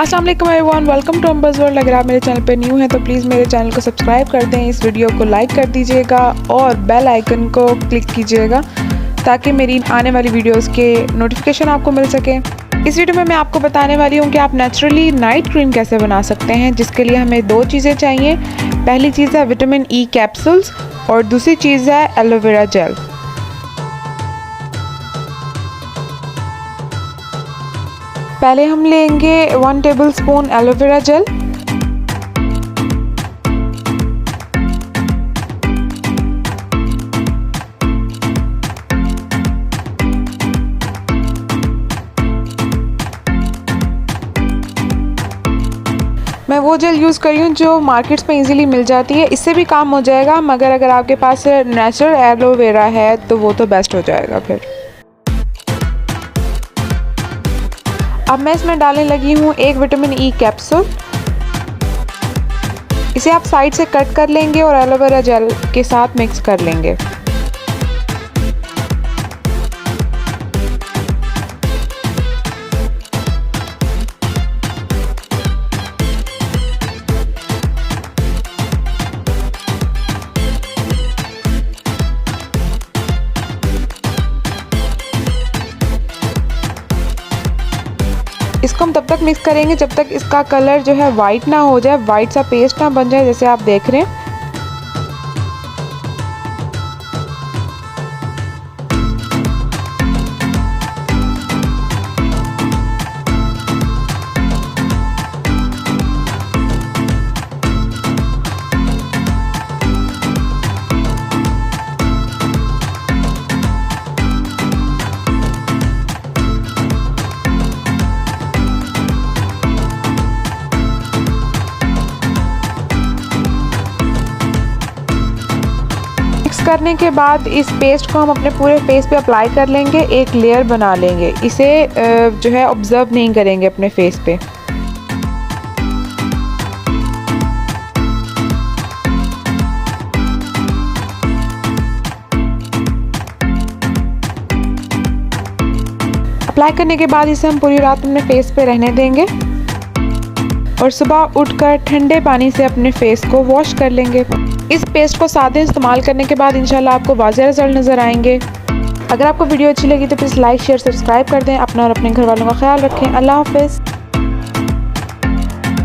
अस्सलाम वालेकुम everyone, welcome to अम्बर्स world. अगर आप मेरे चैनल पर न्यू हैं तो प्लीज़ मेरे चैनल को सब्सक्राइब कर दें, इस वीडियो को लाइक कर दीजिएगा और बेल आइकन को क्लिक कीजिएगा ताकि मेरी आने वाली वीडियोस के नोटिफिकेशन आपको मिल सके। इस वीडियो में मैं आपको बताने वाली हूँ कि आप नेचुरली नाइट क्रीम कैसे बना सकते हैं, जिसके लिए हमें दो चीज़ें चाहिए। पहली चीज़ है विटामिन ई कैप्सूल्स और दूसरी चीज़ है एलोवेरा जेल। पहले हम लेंगे 1 टेबलस्पून एलोवेरा जेल। मैं वो जेल यूज़ कर रही हूँ जो मार्केट्स में इजीली मिल जाती है, इससे भी काम हो जाएगा, मगर अगर आपके पास नेचुरल एलोवेरा है तो वो तो बेस्ट हो जाएगा फिर। अब मैं इसमें डालने लगी हूँ 1 विटामिन ई कैप्सूल। इसे आप साइड से कट कर लेंगे और एलोवेरा जेल के साथ मिक्स कर लेंगे। इसको हम तब तक मिक्स करेंगे जब तक इसका कलर जो है वाइट ना हो जाए, वाइट सा पेस्ट ना बन जाए, जैसे आप देख रहे हैं। करने के बाद इस पेस्ट को हम अपने पूरे फेस पे अप्लाई कर लेंगे, एक लेयर बना लेंगे। इसे जो है ऑब्जर्व नहीं करेंगे अपने फेस पे। अप्लाई करने के बाद इसे हम पूरी रात अपने फेस पे रहने देंगे और सुबह उठकर ठंडे पानी से अपने फेस को वॉश कर लेंगे। इस पेस्ट को 7 दिन इस्तेमाल करने के बाद इंशाल्लाह आपको वाज़ेह रिजल्ट नज़र आएंगे। अगर आपको वीडियो अच्छी लगी तो प्लीज़ लाइक शेयर सब्सक्राइब कर दें। अपना और अपने घर वालों का ख्याल रखें। अल्लाह हाफिज़।